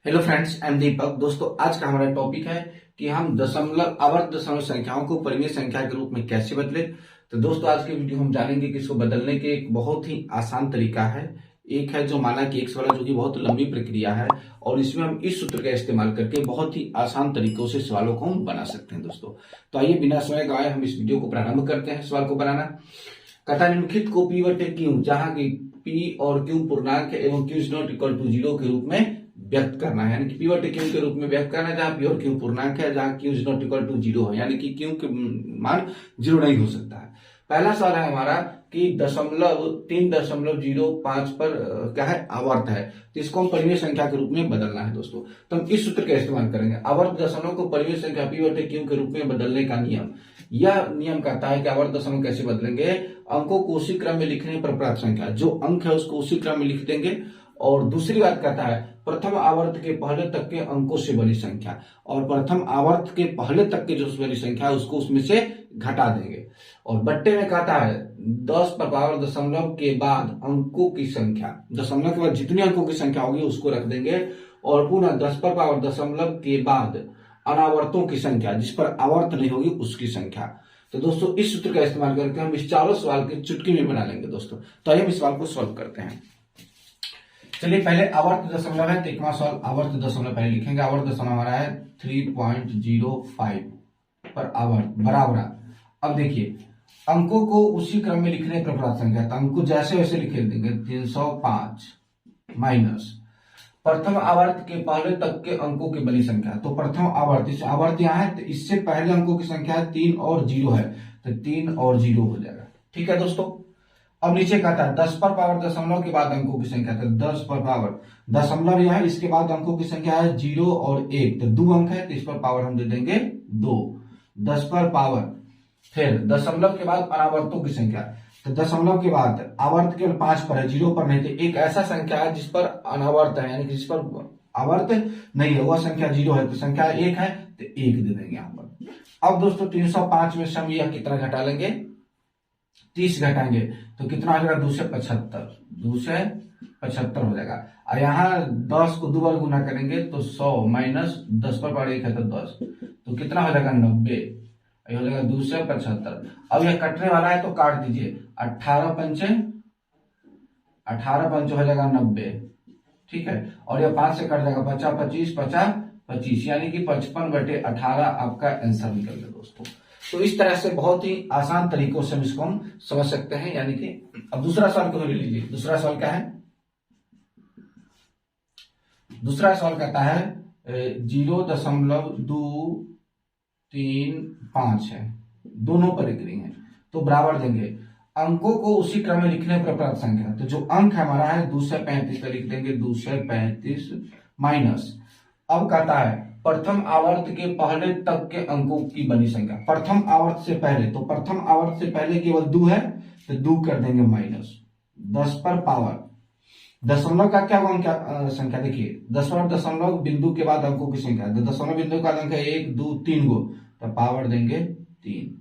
Hello friends, I am दीपक। दोस्तों, आज का हमारा टॉपिक है कि हम दशमलव आवर्त दशमलव संख्याओं को परिमेय संख्या के रूप में कैसे बदले। तो दोस्तों, आज के वीडियो हम जानेंगे कि इसको बदलने के एक बहुत ही आसान तरीका है। एक है जो माना कि एक्स वाला, जो कि बहुत लंबी प्रक्रिया है, और इसमें हम इस सूत्र का इस्तेमाल करके बहुत ही आसान तरीकों से सवालों को हम बना सकते हैं। दोस्तों, तो आइए बिना समय गवाए हम इस वीडियो को प्रारंभ करते हैं सवाल को बनाना। कहता निम्नलिखित को पी बटे क्यू, जहां की पी और क्यू पूर्णांक है एवं Q is not equal to zero के रूप में व्यक्त करना है। यानी कि पी बटे क्यू के रूप में व्यक्त करना है, जहां पी और क्यू पूर्णांक है, जहां Q is not equal to zero है, यानी कि क्यू के मान जीरो नहीं हो सकता है। पहला सवाल है हमारा कि 3.05 पर क्या है, आवर्त है, तो इसको हम परिमेय संख्या के रूप में बदलना है। दोस्तों, तो हम इस सूत्र का इस्तेमाल करेंगे। आवर्त दशमलव को परिमेय संख्या पी बटे क्यू के रूप में बदलने का नियम, यह नियम कहता है कि आवर्त दशमलव कैसे बदलेंगे। अंकों को उसी क्रम में लिखने पर प्राप्त संख्या, जो अंक है उसको उसी क्रम में लिख देंगे। और दूसरी बात कहता है प्रथम आवर्त के पहले तक के अंकों से बनी संख्या, और प्रथम आवर्त के पहले तक के जो बनी संख्या है उसको उसमें से घटा देंगे। और बट्टे में कहता है 10 पर पावर दशमलव के बाद अंकों की संख्या, दशमलव के बाद जितने अंकों की संख्या होगी उसको रख देंगे, और पुनः 10 पर पावर दशमलव के बाद अनावर्तों की संख्या, जिस पर आवर्त नहीं होगी उसकी संख्या। तो दोस्तों, इस सूत्र का इस्तेमाल करके हम इस चारों सवाल के चुटकी में बना लेंगे। दोस्तों, तो आइए हम इस सवाल को सॉल्व करते हैं। चलिए, पहले आवर्त दशमलव है तो एक सवाल आवर्त दशमलव पहले लिखेंगे। आवर्त दशमलव हमारा है 3.05 पर आवर्त बराबर। अब देखिए, अंकों को उसी क्रम में लिखने पर प्राप्त संख्या, तो अंकों जैसे वैसे लिखे देंगे। 305 माइनस प्रथम आवर्त के पहले तक के अंकों की बनी संख्या, तो प्रथम आवर्त, इस आवर्त यहाँ है तो इससे पहले अंकों की संख्या है 3 और 0 है, तो 3 और 0 हो जाएगा। ठीक है दोस्तों, अब नीचे कहता है 10 पर पावर दशमलव के बाद अंकों की संख्या, तो 10 पर पावर दशमलव यह है, इसके बाद अंकों की संख्या है 0 और 1, तो 2 अंक है, तो इस पर पावर हम दे देंगे 2। 10 पर पावर, फिर दशमलव के बाद अनावर्तों की संख्या, तो दशमलव के बाद आवर्त केवल 5 पर है, 0 पर नहीं, तो एक ऐसा संख्या है जिस पर अनावर्त है, यानी कि जिस पर आवर्त नहीं है, वह संख्या 0 है, तो संख्या 1 है, तो 1 दे देंगे यहां पर। अब दोस्तों, 305 में से हम यह कितना घटा लेंगे, 30 घटाएंगे, तो कितना हो जाएगा, 2 से 75, 2 से 75 हो जाएगा। और यहाँ 10 को 2 बार गुना करेंगे तो 100 माइनस 10 पर पावर 1 है तो 10, तो कितना हो जाएगा, 90, हो जाएगा 2 से 75। अब यह कटने वाला है तो काट दीजिए। 18 पंचे हो जाएगा 90, ठीक है, और यह 5 से कट जाएगा, 50 25 50 25, यानी कि 55/18 आपका आंसर निकल गया। दोस्तों, तो इस तरह से बहुत ही आसान तरीकों से हम इसको हम समझ सकते हैं। यानी कि अब दूसरा सवाल को ले लीजिए। दूसरा सवाल क्या है, दूसरा सवाल कहता है 0.235 है, दोनों पर एग्री है, तो बराबर देंगे। अंकों को उसी क्रम में लिखने पर प्राप्त संख्या, तो जो अंक हमारा है 2 से 35 का लिख देंगे, 2 से 35 माइनस। अब कहता है प्रथम आवर्त के पहले तक के अंकों की बनी संख्या, प्रथम आवर्त से पहले, तो प्रथम आवर्त से पहले केवल 2 है, तो 2 कर देंगे माइनस 10 पर पावर दशमलव का क्या अंक संख्या, देखिए दशमलव बिंदु के बाद अंकों की संख्या, तो दशमलव बिंदु का अंक है 1 2 3 गो, तो पावर देंगे 3,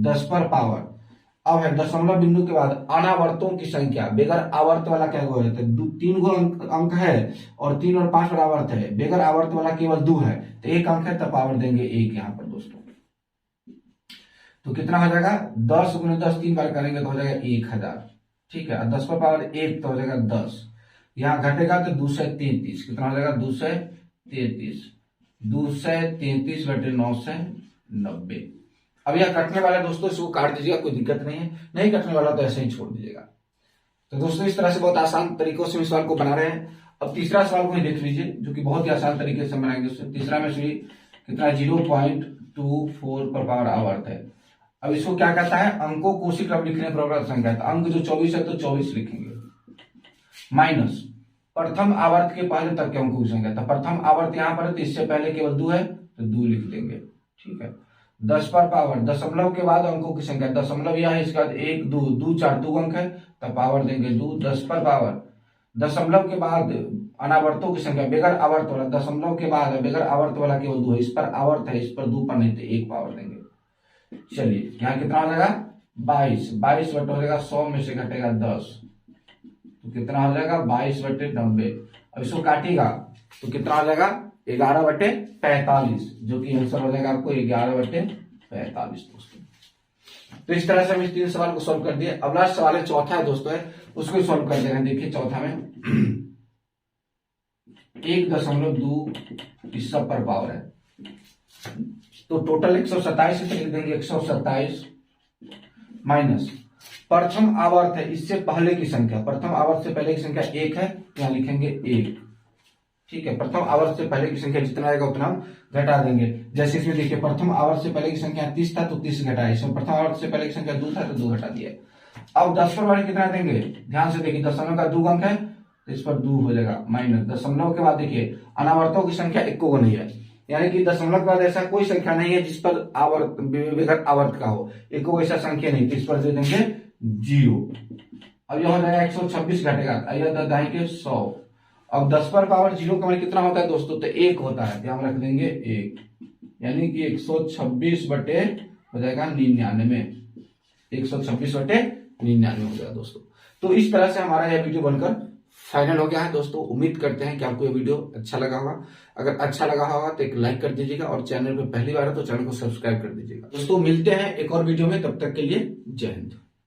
10 पर पावर। अब है दशमलव बिंदु के बाद अनावर्तों की संख्या, बेगर आवर्त वाला क्या गो है, तो 3 गो अंक है, और 3 और 5 बरावर्त है, बेगर आवर्त वाला केवल 2 है, तो 1 अंक है, तो पावर देंगे 1 यहाँ पर। दोस्तों, तो कितना हो जाएगा, 10 गुने 10 3 बार करेंगे तो हो जाएगा 1000, ठीक है, 10 पर पावर 1 तो हो जाएगा 10, यहाँ घटेगा तो 2 से 33, कितना हो जाएगा, 2 से 33, 2 से 33 बटे 9 से 90। अब यह कटने वाला है दोस्तों, इसको काट दीजिएगा, कोई दिक्कत नहीं है, नहीं कटने वाला तो ऐसे ही छोड़ दीजिएगा। तो दोस्तों, इस तरह से बहुत आसान तरीकों से इस सवाल को बना रहे हैं। अब तीसरा सवाल को देख लीजिए, जो कि बहुत ही आसान तरीके से बनाएंगे। तीसरा में से कितना, 0.24 पर पावर आवर्त है। अब इसको क्या कहता है, अंकों को उसी क्रम लिखने पर प्राप्त संख्या, तो अंक जो 24 है तो 24 लिखेंगे, माइनस प्रथम आवर्त के पहले तक के अंकों की संख्या, तो प्रथम आवर्त यहाँ पर है, तो इससे पहले केवल 2 है, तो 2 लिख देंगे, ठीक है। 10 पर पावर दशमलव के बाद अंकों की संख्या, दशमलव यह है, इसके बाद 1 2 2 4 2 अंक है, तो पावर देंगे 2। 10 पर पावर दशमलव के बाद अनावर्तों की संख्या, बेगर आवर्त वाला, दशमलव के बाद बेगर आवर्त वाला केवल 2 है, इस पर आवर्त है, इस पर 2 पर नहीं, तो 1 पावर देंगे। चलिए, यहाँ कितना हो जाएगा, 22 बटे हो जाएगा 100 में से घटेगा 10, तो कितना हो जाएगा, 22/90, अब इसको काटिएगा तो कितना आ जाएगा 11/45, जो कि आंसर हो जाएगा आपको 11/45 दोस्तों। तो इस तरह से हम इस 3 सवाल को सॉल्व कर दिए। अब लास्ट सवाल है, चौथा है दोस्तों, है उसको सॉल्व कर दे रहे हैं। देखिए चौथा में 1.2 इस सब पर पावर है, तो टोटल 127 लिख देंगे, 127 माइनस प्रथम आवर्त है इससे पहले की संख्या, प्रथम आवर्त से पहले की संख्या 1 है, यहां लिखेंगे 1, ठीक है। प्रथम आवर्त से पहले की संख्या जितना आएगा उतना हम घटा देंगे। जैसे इसमें देखिए प्रथम आवर्त से पहले की संख्या 30 था तो 30 घटाया, इसमें प्रथम आवर्त से पहले की संख्या 2 था तो 2 घटा दिया। अब 10 पर वाले कितना देंगे, ध्यान से देखिए, दशमलव का 2 अंक है तो इस पर 2 हो जाएगा, माइनस दशमलव के बाद देखिए अनावर्तों की संख्या 1 को नहीं है, यानी कि दशमलव के बाद ऐसा कोई संख्या नहीं है जिस पर आवर्त विघट आवर्त का हो, एक को ऐसा संख्या नहीं, तो इस पर दे देंगे 0। अब यह हो जाएगा 126 घटेगा, दाएं 100। अब 10 पर पावर 0 का मान कितना होता है दोस्तों, तो 1 होता है, यहाँ रख देंगे 1, यानी कि 126 बटे हो जाएगा 99, 126 बटे 99 हो जाएगा दोस्तों। तो इस तरह से हमारा यह वीडियो बनकर फाइनल हो गया है दोस्तों। उम्मीद करते हैं कि आपको यह वीडियो अच्छा लगा होगा। अगर अच्छा लगा होगा तो एक लाइक कर दीजिएगा, और चैनल पे पहली बार है तो चैनल को सब्सक्राइब कर दीजिएगा दोस्तों। मिलते हैं एक और वीडियो में, तब तक के लिए जय हिंद।